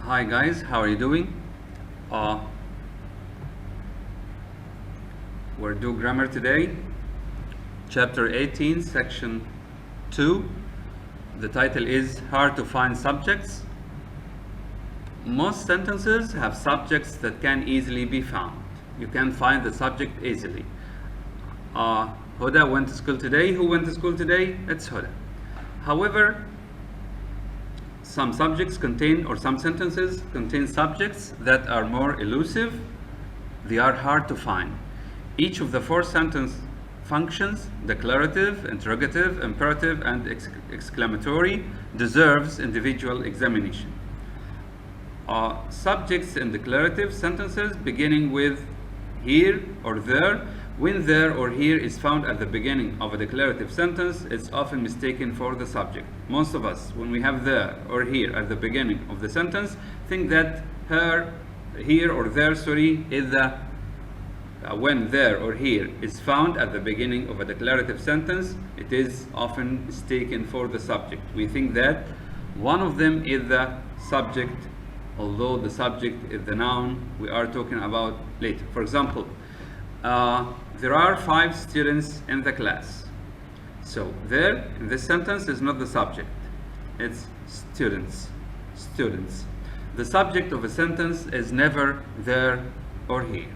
Hi guys, how are you doing? Uh, we're doing grammar today, chapter 18, section 2. The title is Hard to Find Subjects. Most sentences have subjects that can easily be found. You can find the subject easily. Huda went to school today. Who went to school today? It's Huda. However, some subjects contain, or some sentences contain subjects that are more elusive. They are hard to find. Each of the four sentence functions, declarative, interrogative, imperative, and exclamatory, deserves individual examination. Subjects in declarative sentences beginning with here or there. When there or here is found at the beginning of a declarative sentence, it's often mistaken for the subject. Most of us, when we have there or here at the beginning of the sentence, think that here or there, is the when there or here is found at the beginning of a declarative sentence, it is often mistaken for the subject. We think that one of them is the subject, although the subject is the noun we are talking about later. For example, there are 5 students in the class. So there in this sentence is not the subject, it's students. Students. The subject of a sentence is never there or here.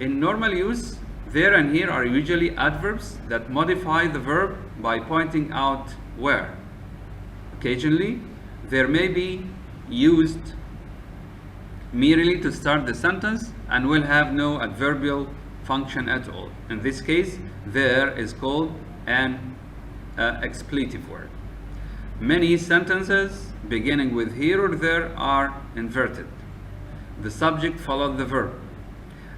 In normal use, there and here are usually adverbs that modify the verb by pointing out where. Occasionally, there may be used merely to start the sentence and will have no adverbial function at all. In this case, there is called an expletive word. Many sentences beginning with here or there are inverted. The subject followed the verb.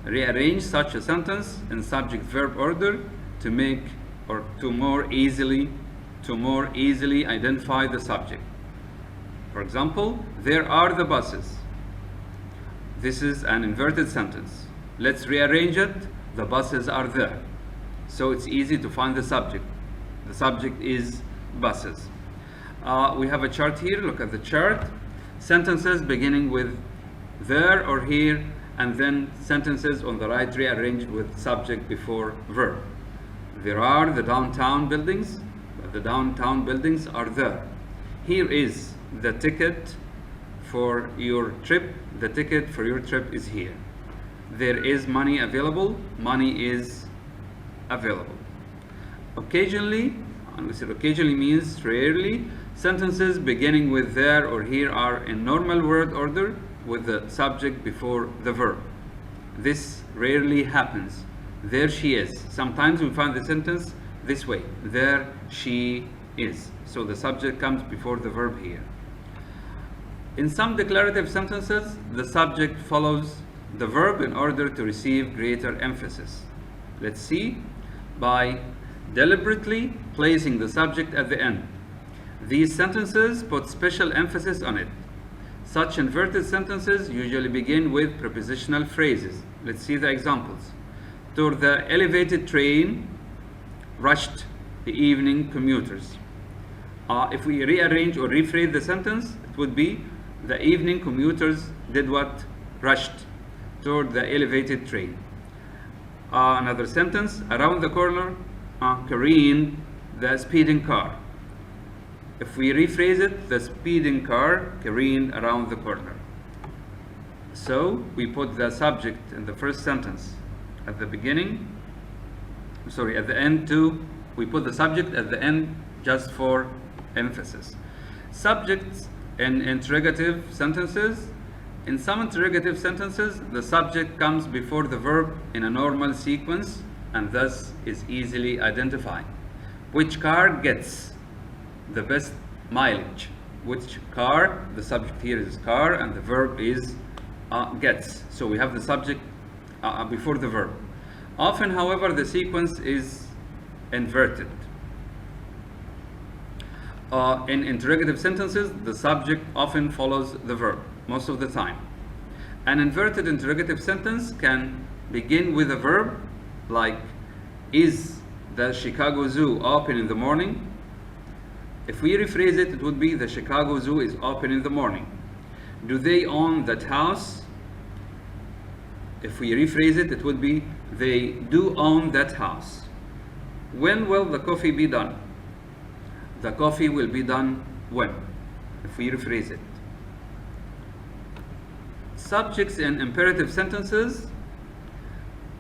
Rearrange such a sentence in subject-verb order to make or to more easily identify the subject. For example, there are the buses. This is an inverted sentence. Let's rearrange it. The buses are there. So it's easy to find the subject. The subject is buses. We have a chart here. Look at the chart. Sentences beginning with there or here, and then sentences on the right rearranged with subject before verb. There are the downtown buildings. The downtown buildings are there. Here is the ticket for your trip. The ticket for your trip is here. There is money available. Money is available. Occasionally, and we said occasionally means rarely, sentences beginning with there or here are in normal word order with the subject before the verb. This rarely happens. There she is. Sometimes we find the sentence this way. There she is. So the subject comes before the verb here. In some declarative sentences, the subject follows the verb in order to receive greater emphasis. Let's see. By deliberately placing the subject at the end. These sentences put special emphasis on it. Such inverted sentences usually begin with prepositional phrases. Let's see the examples. Toward the elevated train rushed the evening commuters. If we rearrange or rephrase the sentence, it would be the evening commuters did what? Rushed toward the elevated train. Another sentence, around the corner, careened the speeding car. If we rephrase it, the speeding car careened around the corner. So we put the subject in the first sentence at the beginning, at the end too. We put the subject at the end just for emphasis. Subjects in interrogative sentences. In some interrogative sentences, the subject comes before the verb in a normal sequence and thus is easily identified. Which car gets the best mileage? Which car? The subject here is car and the verb is gets. So we have the subject before the verb. Often, however, the sequence is inverted. In interrogative sentences, the subject often follows the verb most of the time. An inverted interrogative sentence can begin with a verb like, is the Chicago Zoo open in the morning? If we rephrase it, it would be the Chicago Zoo is open in the morning. Do they own that house? If we rephrase it, it would be they do own that house. When will the coffee be done? The coffee will be done when? If we rephrase it. Subjects in imperative sentences,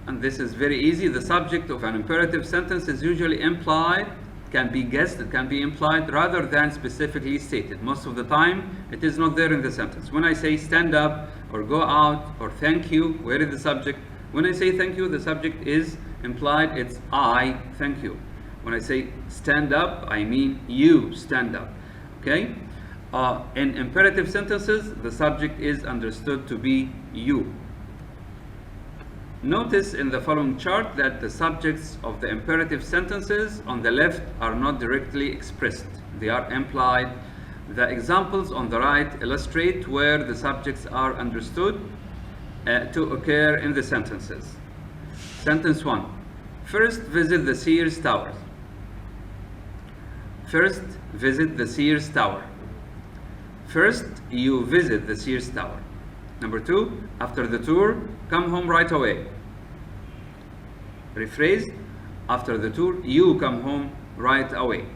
and this is very easy. The subject of an imperative sentence is usually implied, can be guessed, it can be implied rather than specifically stated. Most of the time, it is not there in the sentence. When I say stand up or go out or thank you, where is the subject? When I say thank you, the subject is implied, it's I thank you. When I say stand up, I mean you stand up. Okay? In imperative sentences, the subject is understood to be you. Notice in the following chart that the subjects of the imperative sentences on the left are not directly expressed. They are implied. The examples on the right illustrate where the subjects are understood to occur in the sentences. Sentence 1. First visit the Sears Tower. First visit the Sears Tower. First you visit the Sears Tower. Number 2, after the tour, come home right away. Rephrase, after the tour, you come home right away.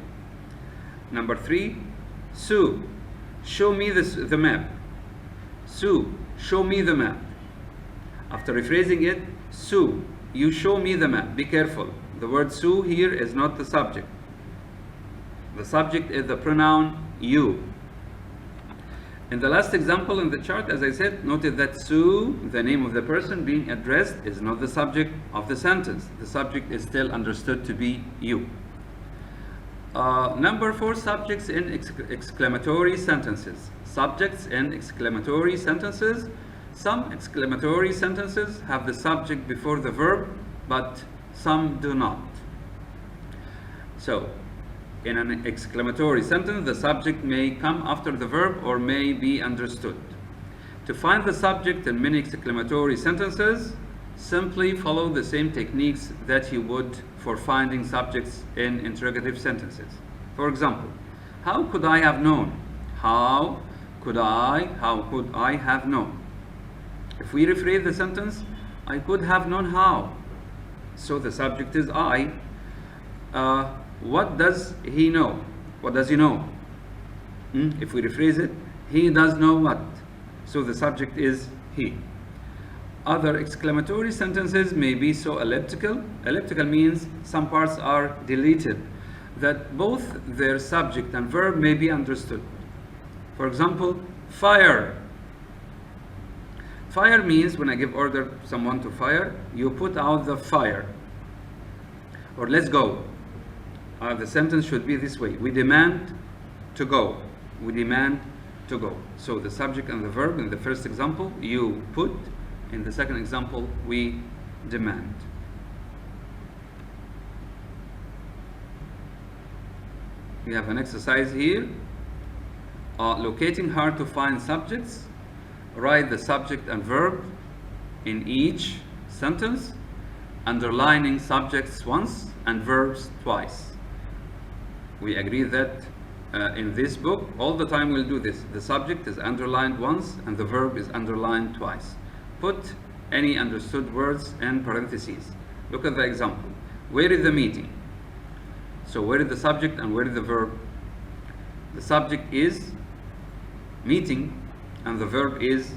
Number 3, Sue, show me the map. Sue, show me the map. After rephrasing it, Sue, you show me the map. Be careful. The word Sue here is not the subject. The subject is the pronoun you. In the last example in the chart, as I said, notice that Sue, the name of the person being addressed, is not the subject of the sentence. The subject is still understood to be you. Number 4, subjects in exclamatory sentences. Subjects in exclamatory sentences. Some exclamatory sentences have the subject before the verb, but some do not. So, in an exclamatory sentence, the subject may come after the verb or may be understood. To find the subject in many exclamatory sentences, simply follow the same techniques that you would for finding subjects in interrogative sentences. For example, how could I have known? How could I have known? If we rephrase the sentence, I could have known how. So the subject is I. What does he know? What does he know? If we rephrase it, he does know what? So the subject is he. Other exclamatory sentences may be so elliptical. Elliptical means some parts are deleted, that both their subject and verb may be understood. For example, fire. Fire means when I give order someone to fire, you put out the fire. Or let's go. The sentence should be this way. We demand to go. We demand to go. So the subject and the verb in the first example, you put. In the second example, we demand. We have an exercise here. Locating hard to find subjects. Write the subject and verb in each sentence, underlining subjects once and verbs twice. We agree that in this book, all the time we'll do this. The subject is underlined once and the verb is underlined twice. Put any understood words in parentheses. Look at the example. Where is the meeting? So where is the subject and where is the verb? The subject is meeting and the verb is.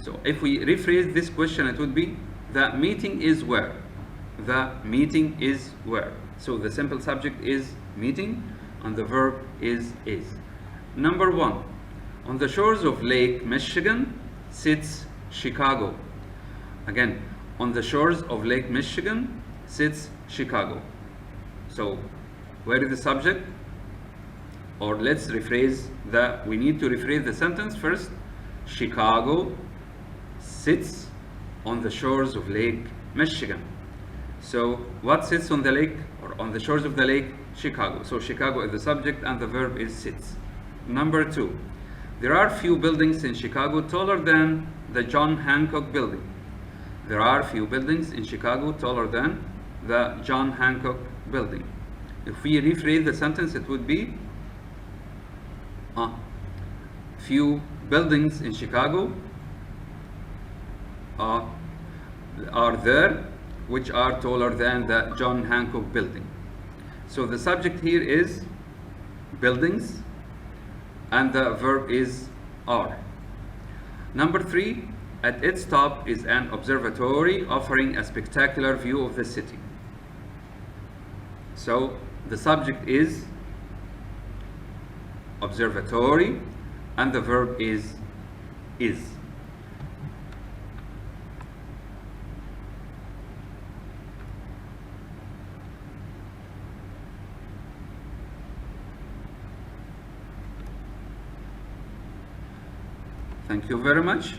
So if we rephrase this question, it would be, the meeting is where? The meeting is where? So the simple subject is meeting and the verb is. Number 1. On the shores of Lake Michigan sits Chicago. Again, on the shores of Lake Michigan sits Chicago. So where is the subject? Or let's rephrase we need to rephrase the sentence first. Chicago sits on the shores of Lake Michigan. So what sits on the lake or on the shores of the lake? Chicago. So Chicago is the subject and the verb is sits. Number 2. There are few buildings in Chicago taller than the John Hancock building. There are few buildings in Chicago taller than the John Hancock building. If we rephrase the sentence, it would be few buildings in Chicago are there which are taller than the John Hancock building. So the subject here is buildings and the verb is are. Number 3, at its top is an observatory offering a spectacular view of the city. So the subject is observatory and the verb is. Thank you very much.